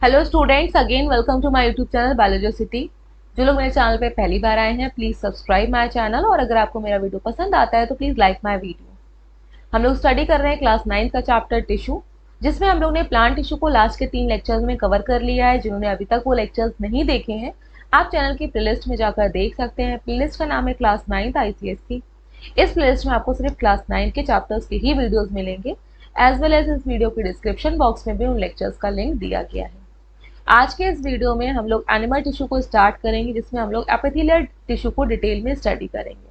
Hello students, again welcome to my YouTube channel Biologicity. जो लोग मेरे चैनल पे पहली बार आए हैं, प्लीज सब्सक्राइब माय चैनल, और अगर आपको मेरा वीडियो पसंद आता है तो प्लीज लाइक माय वीडियो। हम लोग स्टडी कर रहे हैं क्लास 9 का चैप्टर टिश्यू, जिसमें हम लोग ने प्लांट टिश्यू को लास्ट के 3 लेक्चर्स में कवर कर लिया है। जिन्होंने अभी तक वो लेक्चर्स नहीं देखे हैं, आप चैनल की प्लेलिस्ट में जाकर देख सकते हैं। प्लेलिस्ट का नाम है क्लास 9 ICS की। इस प्लेलिस्ट में आपको सिर्फ क्लास 9 के चैप्टर्स के ही वीडियोज मिलेंगे, एज वेल एज इस वीडियो के डिस्क्रिप्शन बॉक्स में भी उन लेक्चर्स का लिंक दिया गया है। आज के इस वीडियो में हम लोग एनिमल टिश्यू को स्टार्ट करेंगे, जिसमें हम लोग एपिथेलियल टिश्यू को डिटेल में स्टडी करेंगे।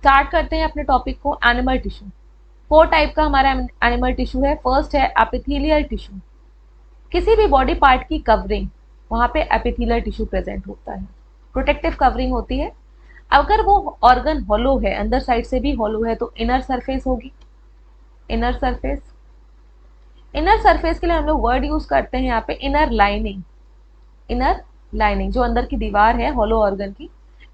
स्टार्ट करते हैं अपने टॉपिक को। एनिमल टिश्यू 4 टाइप का हमारा एनिमल टिश्यू है। फर्स्ट है एपिथेलियल टिश्यू। किसी भी बॉडी पार्ट की कवरिंग, वहां पे एपिथेलियल टिश्यू प्रेजेंट होता है, प्रोटेक्टिव कवरिंग होती है। अगर वो ऑर्गन हॉलो है, अंदर साइड से भी हॉलो है, तो इनर सरफेस होगी। इनर सरफेस, इनर सरफेस के लिए हम लोग वर्ड यूज करते हैं यहाँ पे इनर लाइनिंग। इनर लाइनिंग जो अंदर की दीवार है हॉलो ऑर्गन की,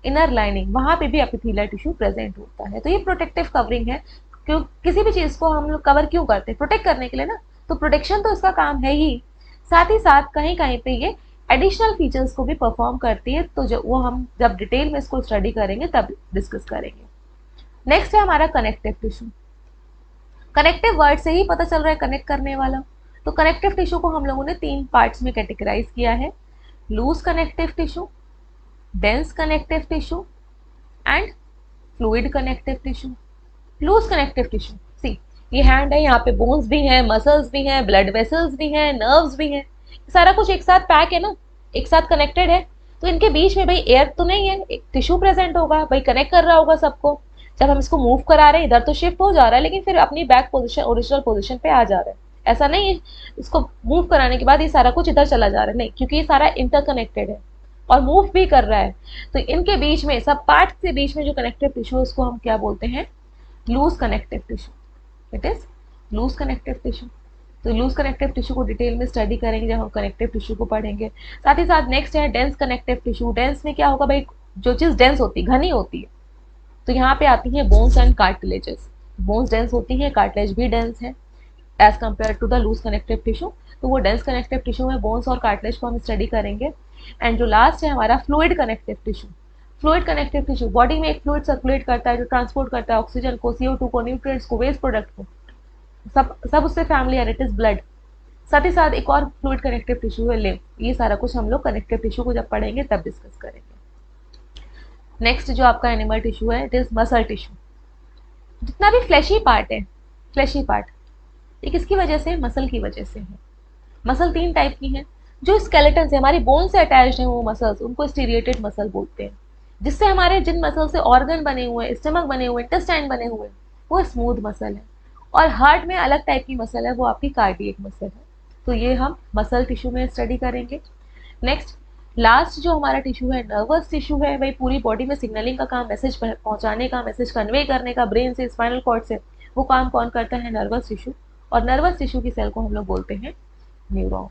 इनर लाइनिंग, वहां पे भी एपिथेलियल टिश्यू प्रेजेंट होता है। तो ये प्रोटेक्टिव कवरिंग है। क्यों किसी भी चीज को हम लोग कवर क्यों करते हैं? प्रोटेक्ट करने के लिए ना। तो प्रोटेक्शन तो इसका काम है ही, साथ ही साथ कहीं कहीं पे ये एडिशनल फीचर्स को भी परफॉर्म करती है। तो जो वो हम जब डिटेल में इसको स्टडी करेंगे तब डिस्कस करेंगे। नेक्स्ट है हमारा कनेक्टिव टिश्यू। कनेक्टिव वर्ड से ही पता चल रहा है कनेक्ट करने वाला। तो कनेक्टिव टिश्यू को हम लोगों ने 3 पार्ट्स में कैटेगराइज किया है: loose connective tissue, dense connective tissue and fluid connective tissue. Loose connective tissue, see ये हैंड है, यहाँ पे बोन्स भी हैं, मसल्स भी हैं, ब्लड वेसल्स भी हैं, नर्व्स भी हैं, सारा कुछ एक साथ पैक है ना, एक साथ कनेक्टेड है। तो इनके बीच में भाई एयर तो नहीं है, एक टिश्यू प्रेजेंट होगा, भाई कनेक्ट कर रहा होगा सबको। जब हम इसको मूव करा रहे हैं, इधर तो शिफ्ट हो जा रहा है, लेकिन फिर अपनी बैक पोजीशन, ओरिजिनल पोजीशन पे आ जा रहा है। ऐसा नहीं है इसको मूव कराने के बाद ये सारा कुछ इधर चला जा रहा है, नहीं, क्योंकि ये सारा इंटरकनेक्टेड है और मूव भी कर रहा है। तो इनके बीच में, सब पार्ट के बीच में जो कनेक्टिव टिश्यू है, उसको हम क्या बोलते हैं? Loose connective tissue. It is loose connective tissue. तो लूज कनेक्टिव टिश्यू को डिटेल में स्टडी करेंगे जब हम कनेक्टिव टिश्यू को पढ़ेंगे। साथ ही साथ नेक्स्ट है डेंस कनेक्टिव टिश्यू। डेंस में क्या होगा भाई? जो चीज डेंस होती है, घनी होती है, तो यहाँ पे आती है bones and cartilages. Bones dense होती है, कार्टिलेज भी डेंस है as compare to the loose connective tissue. तो वो डेंस कनेक्टिव टिश्यू में बोन्स और कार्टिलेज को हम स्टडी करेंगे। एंड जो लास्ट है हमारा fluid connective tissue. Fluid connective tissue, body में एक फ्लूइड सर्कुलेट करता है जो ट्रांसपोर्ट करता है ऑक्सीजन को, CO2 को, न्यूट्रिएंट्स को, वेस्ट प्रोडक्ट को, सब उससे फैमिलियर, इट इज ब्लड। साथ ही साथ एक और फ्लूइड कनेक्टिव टिश्यू है लिम्फ। ये सारा कुछ हम लोग कनेक्टिव टिश्यू को जब पढ़ेंगे तब डिस्कस करेंगे। नेक्स्ट जो आपका एनिमल टिश्यू है, इट इज मसल टिश्यू। जितना भी फ्लैशी पार्ट है, फ्लैशी पार्ट, ये किसकी वजह से? मसल की वजह से है। मसल 3 टाइप की हैं। जो स्केलेटन से, हमारी बोन से अटैच्ड है वो मसल्स, उनको स्टीरिएटेड मसल बोलते हैं। जिससे हमारे जिन मसल से ऑर्गन बने हुए हैं, स्टमक बने हुए, इंटेस्टाइन बने हुए हैं, वो स्मूथ मसल है। और हार्ट में अलग टाइप की मसल है, वो आपकी कार्डियक मसल है। तो ये हम मसल टिश्यू में स्टडी करेंगे। नेक्स्ट, लास्ट जो हमारा टिश्यू है, नर्वस टिश्यू है। भाई पूरी बॉडी में सिग्नलिंग का काम, मैसेज पहुंचाने का, मैसेज कन्वे करने का, ब्रेन से, स्पाइनल कॉर्ड से, वो काम कौन करता है? Nervous tissue. और नर्वस टिश्यू की सेल को हम लोग बोलते हैं न्यूरॉन।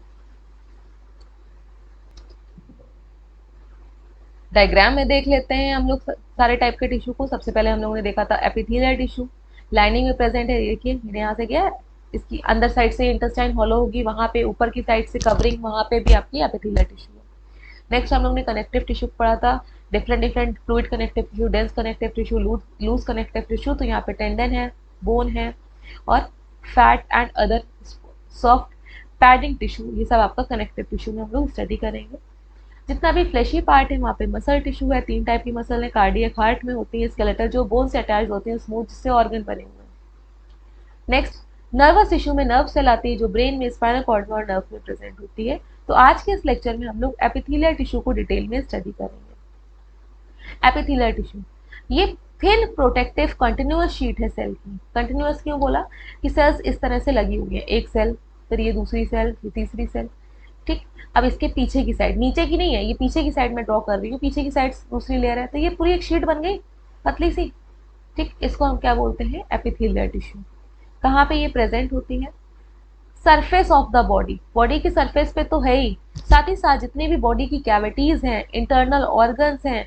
डायग्राम में देख लेते हैं हम लोग सारे टाइप के टिश्यू को। सबसे पहले हम लोगों ने देखा था एपिथेलियल टिश्यू, लाइनिंग में प्रेजेंट है। देखिए यहाँ से क्या है, इसकी अंदर साइड से इंटेस्टाइन हॉलो होगी, वहां पे ऊपर की साइड से कवरिंग, वहां पे भी आपकी एपिथेलियल टिश्यू है। नेक्स्ट हम लोग ने कनेक्टिव टिश्यू पढ़ा था, different fluid connective tissue, dense connective tissue, loose connective tissue. तो यहाँ पे टेंडन है, बोन है, और fat and other soft padding tissue, ये सब आपका कनेक्टिव टिश्यू में हम लोग स्टडी करेंगे। जितना भी फ्लैशी पार्ट है वहाँ पे मसल टिश्यू है। 3 टाइप की मसल है, कार्डियक हार्ट में होती है, स्केलेटल जो बोन से अटैच होते हैं, स्मूथ जिससे ऑर्गन बने हुए हैं। नेक्स्ट, नर्वस टिश्यू में नर्व सेल आती है जो ब्रेन में, स्पाइनल कॉर्ड में और नर्व में प्रेजेंट होती है। तो आज के इस लेक्चर में हम लोग एपिथेलियल टिश्यू को डिटेल में स्टडी करेंगे। एपिथेलियल टिश्यू, ये थिन प्रोटेक्टिव कंटिन्यूअस शीट है सेल की। कंटिन्यूअस क्यों बोला? कि सेल्स इस तरह से लगी हुई है, एक सेल, फिर ये दूसरी सेल, ये तीसरी सेल, ठीक। अब इसके पीछे की साइड, नीचे की नहीं है, ये पीछे की साइड में ड्रॉ कर रही हूँ, पीछे की साइड दूसरी लेयर है, तो ये पूरी एक शीट बन गई पतली सी, ठीक। इसको हम क्या बोलते हैं? Epithelial tissue. कहाँ पे ये प्रेजेंट होती है? Surface of the body, body की सरफेस पे तो है ही, साथ ही साथ जितने भी बॉडी की कैविटीज हैं, इंटरनल ऑर्गन्स हैं,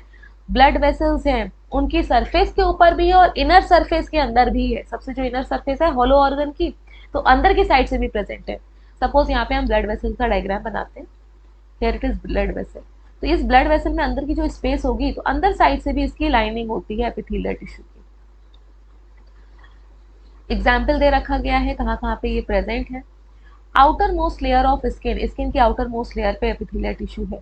ब्लड वेसल्स हैं, उनकी सरफेस के ऊपर भी है और इनर सरफेस के अंदर भी है। सबसे जो इनर सरफेस है हॉलो ऑर्गन की, तो अंदर की साइड से भी प्रेजेंट है। सपोज यहाँ पे हम ब्लड वेसल का डायग्राम बनाते हैं, here it is blood vessel. तो इस ब्लड वेसल में अंदर की जो स्पेस होगी, तो अंदर साइड से भी इसकी लाइनिंग होती है एपिथेलियल टिश्यू की। एग्जाम्पल दे रखा गया है कहाँ कहाँ पे ये प्रेजेंट है। Outer most layer of skin, skin की आउटर मोस्ट लेयर पे एपिथेलियल टिश्यू है।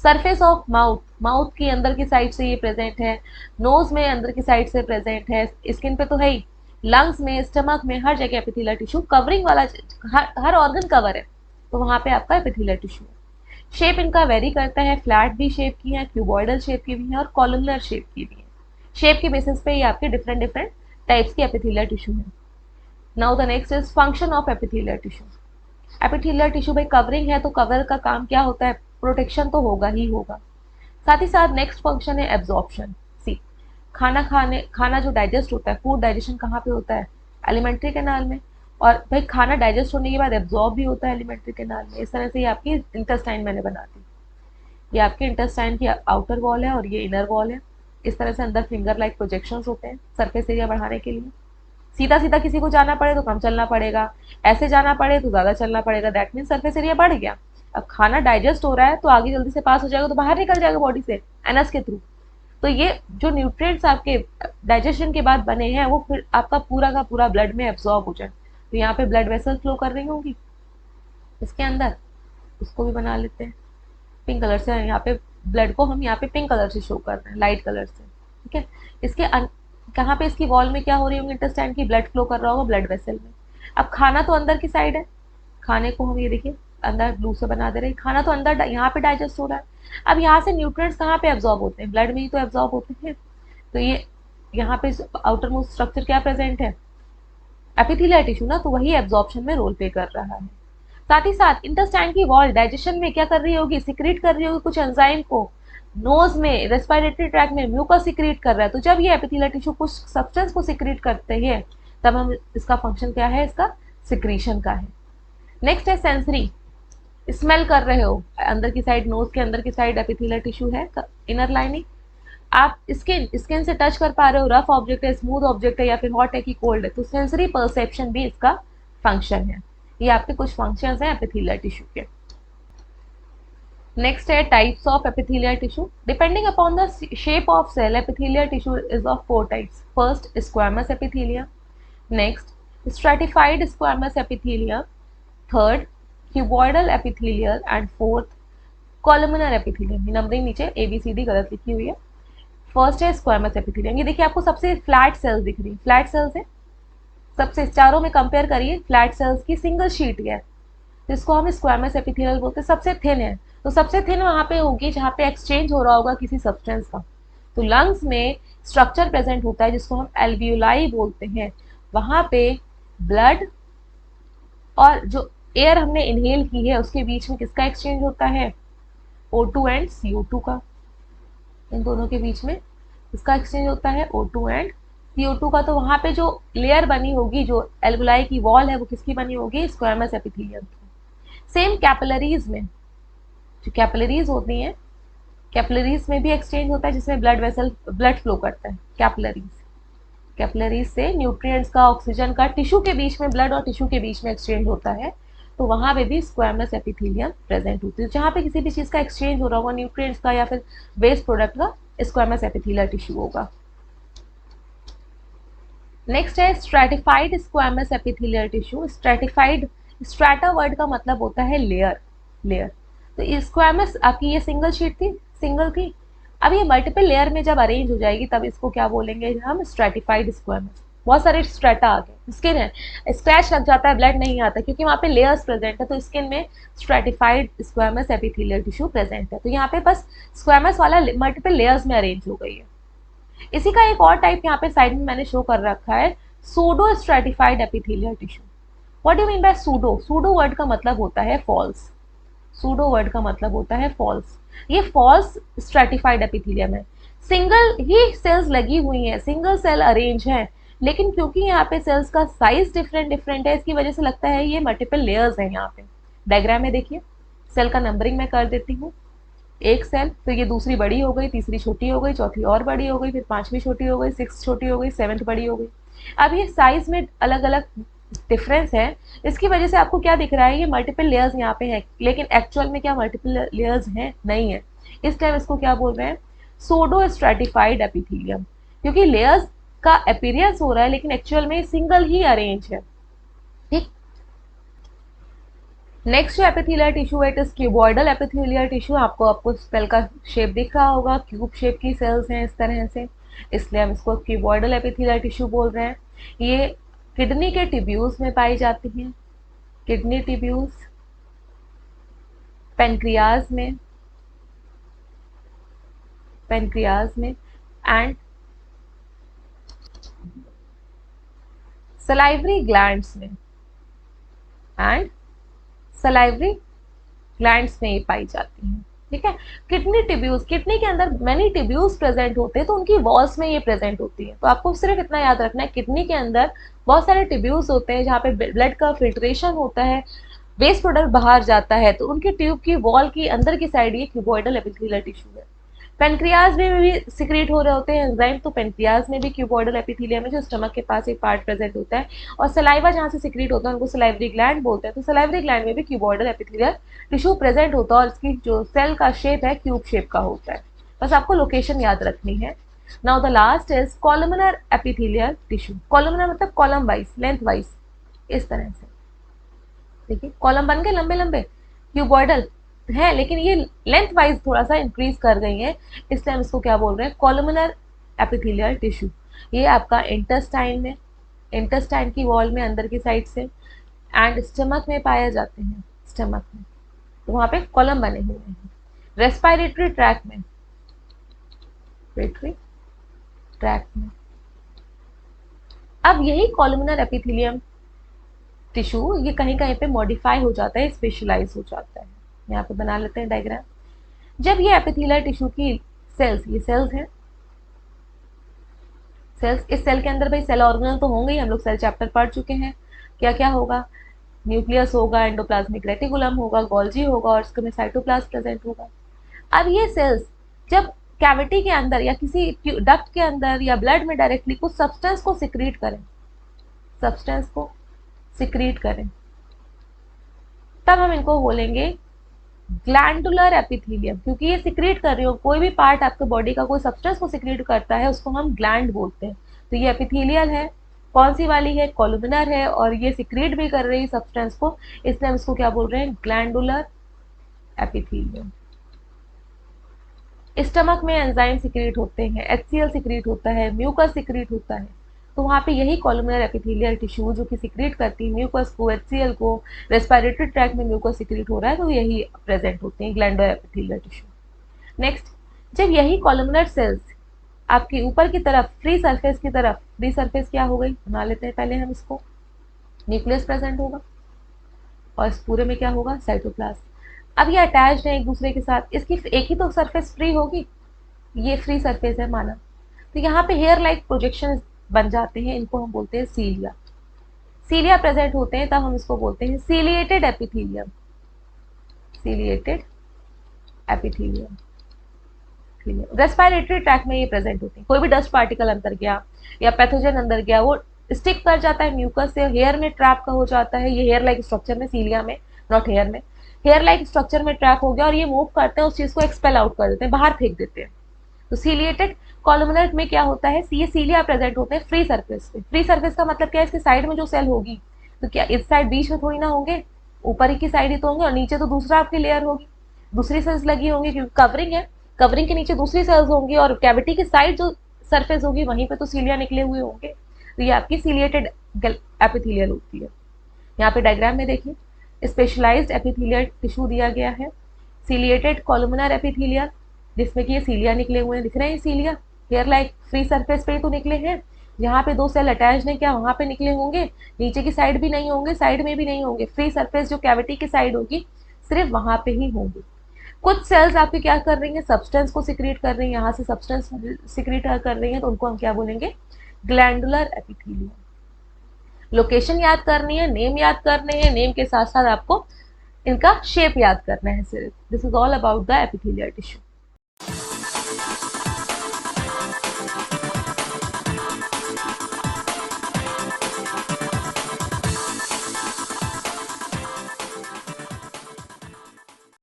सरफेस ऑफ माउथ, माउथ की अंदर की साइड से ये प्रेजेंट है। नोज में अंदर की साइड से प्रेजेंट है, स्किन पे तो है ही, लंग्स में, स्टमक में, हर जगह एपिथेलियल टिश्यू कवरिंग वाला, हर ऑर्गन कवर है, तो वहां पे आपका एपिथेलियल टिश्यू है। शेप इनका वेरी करता है, फ्लैट भी शेप की है, क्यूबॉइडल शेप की भी है और कॉलमनर शेप की भी है। शेप के बेसिस पे ये आपके डिफरेंट डिफरेंट टाइप्स की एपिथेलियल टिश्यू है। Now the next is function of epithelial tissue. Epithelial tissue भाई कवरिंग है, तो कवर का काम क्या होता है, प्रोटेक्शन तो होगा ही होगा। साथ ही साथ नेक्स्ट फंक्शन है एब्जॉर्प्शन। सी, खाना जो डाइजेस्ट होता है, फूड डाइजेशन कहाँ पे होता है, एलिमेंट्री कैनाल में। और भाई खाना डाइजेस्ट होने के बाद एब्जॉर्ब भी होता है एलिमेंट्री कैनाल में। इस तरह से ये आपकी इंटेस्टाइन मैंने बना दी, ये आपके इंटेस्टाइन की आउटर वॉल है और ये इनर वॉल है। इस तरह से अंदर फिंगर लाइक प्रोजेक्शंस होते हैं सरफेस एरिया बढ़ाने के लिए। सीधा सीधा किसी को जाना पड़े तो कम चलना पड़ेगा, ऐसे जाना पड़े तो ज्यादा चलना पड़ेगा, दैट मीन सरफेस एरिया बढ़ गया। अब खाना डाइजेस्ट हो रहा है तो आगे जल्दी से पास हो जाएगा, तो बाहर निकल जाएगा बॉडी से एनस के थ्रू। तो ये जो न्यूट्रिएंट्स आपके डाइजेशन के बाद बने हैं, वो फिर आपका पूरा का पूरा ब्लड में एब्जॉर्ब हो जाए। तो यहाँ पे ब्लड वेसल फ्लो कर रही होंगी इसके अंदर, उसको भी बना लेते हैं पिंक कलर से। यहाँ पे ब्लड को हम यहाँ पे पिंक कलर से शो कर रहे हैं, लाइट कलर से, ठीक है। इसके कहाँ पे इसकी वॉल में क्या हो रही होगी, इंटेस्टाइन की ब्लड फ्लो कर रहा होगा ब्लड वेसल में। अब खाना तो अंदर की साइड है, खाने को हम ये देखिए अंदर ब्लू से बना दे रहे हैं, खाना तो अंदर यहाँ पे डाइजेस्ट हो रहा है। अब यहाँ से न्यूट्रिएंट्स कहाँ पे एब्जॉर्ब होते हैं, ब्लड में ही तो एब्जॉर्ब होते हैं। तो ये यहाँ पे आउटर मोस्ट स्ट्रक्चर क्या प्रेजेंट है, एपिथेलियल टिश्यू ना, तो वही एब्जॉर्प्शन में रोल प्ले कर रहा है। साथ ही साथ इंटेस्टाइन की वॉल डाइजेशन में क्या कर रही होगी, सिक्रीट कर रही होगी कुछ एंजाइम को। नोज में, रेस्पिरेटरी ट्रैक में म्यूकस सिक्रीट कर रहा है। तो जब ये एपिथेलियल टिश्यू कुछ सब्सटेंस को सिक्रीट करते हैं, तब हम इसका फंक्शन क्या है, इसका सिक्रीशन का है। नेक्स्ट है सेंसरी, स्मेल कर रहे हो, अंदर की साइड, नोज के अंदर की साइड एपिथेलियल टिश्यू है, इनर लाइनिंग। आप स्किन से टच कर पा रहे हो, रफ ऑब्जेक्ट है, स्मूथ ऑब्जेक्ट है, या फिर हॉट है कि कोल्ड है, तो सेंसरी परसेप्शन भी इसका फंक्शन है। ये आपके कुछ फंक्शंस हैं एपिथेलियल टिश्यू के। नेक्स्ट है types of epithelial tissue. Depending upon the shape of cell, epithelial tissue is of 4 types. First squamous epithelium, next stratified squamous epithelium, third cuboidal epithelial and fourth columnar epithelium. Numbering नीचे ABCD गलत लिखी हुई है। First है squamous epithelium. ये देखिए आपको सबसे फ्लैट सेल्स दिख रही है, फ्लैट सेल्स है सबसे, चारों में कंपेयर करिए, फ्लैट सेल्स की सिंगल शीट है, तो इसको हम स्क्वामस एपिथेलियल बोलते हैं। सबसे थिन है, तो सबसे थिन वहां पे होगी जहाँ पे एक्सचेंज हो रहा होगा किसी सब्सटेंस का। तो लंग्स में स्ट्रक्चर प्रेजेंट होता है जिसको हम एल्वियोलाई बोलते हैं, वहां पे ब्लड और जो एयर हमने इनहेल की है उसके बीच में किसका एक्सचेंज होता है, O2 एंड CO2 का। इन दोनों के बीच में इसका एक्सचेंज होता है O2 एंड CO2 का। तो वहां पे जो लेयर बनी होगी, जो एल्वियोलाई की वॉल है, वो किसकी बनी होगी, स्क्वामस एपिथेलियम की। सेम कैपिलरीज में, जो कैपिलरीज होती हैं, कैपिलरीज में भी एक्सचेंज होता है जिसमें ब्लड फ्लो करता है। कैपिलरीज से न्यूट्रिएंट्स का, ऑक्सीजन का, टिश्यू के बीच में, ब्लड और टिश्यू के बीच में एक्सचेंज होता है, तो वहां पे भी स्क्वामस एपिथेलियम प्रेजेंट होती है। जहां पे किसी भी चीज का एक्सचेंज हो रहा होगा, न्यूट्रिएंट्स का या फिर वेस्ट प्रोडक्ट का, स्क्वामस एपिथेलियल टिश्यू होगा। नेक्स्ट है stratified squamous epithelial tissue. Stratified, strata word का मतलब होता है लेयर, लेयर। तो स्क्वामस आपकी ये सिंगल शीट थी, सिंगल थी, अब ये मल्टीपल लेयर में जब अरेंज हो जाएगी तब इसको क्या बोलेंगे हम, स्ट्रेटिफाइड स्क्वामस। बहुत सारे स्ट्रेटा आ गए। स्किन है, स्क्रैच लग जाता है, ब्लड नहीं आता क्योंकि वहाँ पे लेयर्स प्रेजेंट है, तो स्किन में stratified squamous epithelial tissue present है। तो यहाँ पे बस स्क्वामस वाला मल्टीपल लेयर्स में अरेंज हो गई है। इसी का एक और टाइप यहाँ पे साइड में मैंने शो कर रखा है, pseudo stratified epithelial tissue. What do mean by pseudo? Pseudo word का मतलब होता है फॉल्स, सूडो वर्ड का मतलब होता है फॉल्स। ये फॉल्स स्ट्रेटिफाइड एपिथेलियम है, सिंगल ही सेल्स लगी हुई हैं, सिंगल सेल अरेंज है, लेकिन क्योंकि यहाँ पे सेल्स का साइज डिफरेंट डिफरेंट है, इसकी वजह से लगता है ये मल्टीपल लेयर्स हैं। यहाँ पे डायग्राम में देखिए, सेल का नंबरिंग मैं कर देती हूँ। एक सेल, फिर ये दूसरी बड़ी हो गई, तीसरी छोटी हो गई, चौथी और बड़ी हो गई, फिर पांचवी छोटी हो गई, सिक्स छोटी हो गई, सेवंथ बड़ी हो गई। अब ये साइज में अलग अलग डिफरेंस है, इसकी वजह से आपको क्या दिख रहा है, ये मल्टीपल लेयर्स यहाँ पे है, लेकिन एक्चुअल में क्या मल्टीपल लेयर्स हैं, नहीं है। इस टाइम इसको क्या बोल रहे हैं, सोडो स्ट्रेटिफाइड एपिथीलियम, क्योंकि लेयर्स का अपीयरेंस हो रहा है लेकिन एक्चुअल में सिंगल ही अरेंज है। ठीक। नेक्स्ट जो एपिथेलियल टिश्यू है, it is cuboidal epithelial tissue. आपको आपको सेल का शेप दिख रहा होगा, क्यूब शेप की सेल्स हैं इस तरह से, इसलिए हम इसको क्यूबॉइडल एपिथेलियल टिश्यू बोल रहे हैं। ये किडनी के ट्यूब्यूल्स में पाई जाती हैं, किडनी ट्यूब्यूल्स, पेनक्रियाज में, पेनक्रियाज में एंड सलाइवरी ग्लैंड्स में, एंड सलाइवरी ग्लैंड्स में ये पाई जाती हैं। ठीक है। किडनी ट्यूब्यूल्स, किडनी के अंदर मैनी ट्यूब्यूल्स प्रेजेंट होते हैं, तो उनकी वॉल्स में ये प्रेजेंट होती है। तो आपको सिर्फ इतना याद रखना है, किडनी के अंदर बहुत सारे ट्यूब्यूल्स होते हैं जहाँ पे ब्लड का फिल्ट्रेशन होता है, वेस्ट प्रोडक्ट बाहर जाता है, तो उनके ट्यूब की वॉल की अंदर की साइड ये क्यूबॉइडल एपिथेलियल टिश्यू है। पेनक्रियाज में भी सिक्रेट हो रहे होते हैं एंजाइम, तो पेनक्रियाज में भी क्यूबॉइडल एपिथेलियम है जो स्टमक के पास एक पार्ट प्रेजेंट होता है, और सलाइवा जहाँ से सिक्रेट होता है उनको सलाइवरी ग्लैंड बोलते हैं। तो सलाइवरी ग्लैंड में भी क्यूबॉइडल एपिथेलियल टिश्यू प्रेजेंट होता है, और इसकी जो सेल का शेप है क्यूब शेप का होता है। बस आपको लोकेशन याद रखनी है। Now the last is columnar epithelial tissue. Columnar मतलब कॉलम वाइज, लेंथ वाइज, इस तरह से। देखिए कॉलम बन गए लंबे लंबे, क्यूबॉइडल है, लेकिन ये लेंथ वाइज थोड़ा सा इंक्रीज कर गई है, इसलिए हम इसको क्या बोल रहे हैं, कॉलमनर एपिथेलियल टिश्यू। ये आपका इंटेस्टाइन में, इंटेस्टाइन की वॉल में अंदर की साइड से एंड स्टमक में पाए जाते हैं, स्टमक में, तो वहां पे कॉलम बने हुए हैं। रेस्पिरेटरी ट्रैक में, रेस्पिरेटरी ट्रैक में। अब यही कॉलमनर एपिथेलियम टिश्यू ये कहीं कहीं पे मॉडिफाई हो जाता है, स्पेशलाइज हो जाता है। यहाँ पे बना लेते हैं डायग्राम। जब ये एपिथेलियल टिश्यू की सेल्स, ये सेल्स हैं, सेल्स, इस सेल के अंदर भाई सेल ऑर्गेनल तो होंगे ही, हम लोग सेल चैप्टर पढ़ चुके हैं। क्या क्या होगा, न्यूक्लियस होगा, एंडोप्लाज्मिक रेटिकुलम होगा, गोल्जी होगा, और इसमें साइटोप्लाज्म प्रेजेंट होगा। अब ये सेल्स जब कैविटी के अंदर या किसी डक्ट के अंदर या ब्लड में डायरेक्टली कुछ सब्सटेंस को सिक्रीट करें, सब्सटेंस को सिक्रीट करें, तब हम इनको बोलेंगे ग्लैंडुलर एपिथेलियम, क्योंकि ये सिक्रीट कर रही हो, कोई भी पार्ट आपके बॉडी का कोई सब्सटेंस को सिक्रीट करता है उसको हम ग्लैंड बोलते हैं। तो ये एपिथेलियल है, कौन सी वाली है, कॉलुमिनर है, और ये सिक्रीट भी कर रही है सब्सटेंस को, इसलिए हम इसको क्या बोल रहे हैं, ग्लैंडुलर एपिथेलियम। स्टमक में एंजाइम सिक्रीट होते हैं, एचसीएल सिक्रीट होता है, म्यूकस सिक्रीट होता है, तो वहाँ पे यही कॉलुमिनर एपिथेलियल टिश्यू जो कि सिक्रीट करती है म्यूकस को, एचसीएल को, रेस्पिरेटरी ट्रैक में म्यूकस सिक्रीट हो रहा है, तो यही प्रेजेंट होते हैं ग्लैंडुलर एपिथेलियल टिश्यू। नेक्स्ट, जब यही कॉलुमिनर सेल्स आपकी ऊपर की तरफ फ्री सरफेस की तरफ, फ्री सरफेस क्या हो गई, बना लेते हैं पहले हम इसको, न्यूक्लियस प्रेजेंट होगा, और इस पूरे में क्या होगा, साइटोप्लाज्म। अब ये अटैच्ड है एक दूसरे के साथ, इसकी एक ही तो सरफेस फ्री होगी, ये फ्री सरफेस है माना, तो यहाँ पे हेयर लाइक प्रोजेक्शन बन जाते हैं, इनको हम बोलते हैं सीलिया। सीलिया प्रेजेंट होते हैं तब हम इसको बोलते हैं ciliated epithelium, ciliated epithelium. Respiratory tract में ये प्रेजेंट होते हैं, कोई भी डस्ट पार्टिकल अंदर गया या पैथोजन अंदर गया, वो स्टिक कर जाता है म्यूकस से, हेयर में ट्रैप का हो जाता है, ये हेयर लाइक स्ट्रक्चर में, सीलिया में, नॉट हेयर में, हेयर लाइक स्ट्रक्चर में ट्रैप हो गया, और ये मूव करते हैं, उस चीज को एक्सपेल आउट कर देते हैं, बाहर फेंक देते हैं। तो सीलिएटेड कॉलुमिनर में क्या होता है, ये सीलिया प्रेजेंट होते हैं फ्री सरफेस पे। फ्री सरफेस का मतलब क्या है, इसके साइड में जो सेल होगी, तो क्या इस साइड बीच में थोड़ी ना होंगे, ऊपर ही की साइड ही तो होंगे, और नीचे तो दूसरा आपकी लेयर होगी, दूसरी सेल्स लगी होंगी, क्योंकि कवरिंग है, कवरिंग के नीचे दूसरी सेल्स होंगी, और कैविटी की साइड जो सरफेस होगी वहीं पे तो सीलिया निकले हुए होंगे, तो ये आपकी सीलिएटेड एपिथेलियल होती है। यहाँ पे डायग्राम में देखिए स्पेशलाइज्ड एपिथेलियल टिश्यू दिया गया है, सीलिएटेड कॉलुमिनर एपिथेलियल, जिसमें कि ये सीलिया निकले हुए हैं, दिख रहे हैं सीलिया, हेयर लाइक फ्री सरफेस पे ही तो निकले हैं, जहाँ पे दो सेल अटैच हैं क्या वहां पे निकले होंगे, नीचे की साइड भी नहीं होंगे, साइड में भी नहीं होंगे, फ्री सरफेस जो कैविटी की साइड होगी सिर्फ वहां पे ही होंगे। कुछ सेल्स आपकी क्या कर रही हैं, सब्सटेंस को सिक्रीट कर रही हैं, यहाँ से सब्सटेंस सिक्रीट कर रही हैं, तो उनको हम क्या बोलेंगे, ग्लैंडुलर एपिथेलियम। लोकेशन याद करनी है, नेम याद करने हैं, नेम के साथ साथ आपको इनका शेप याद करना है सिर्फ। This is all about the epithelial tissue.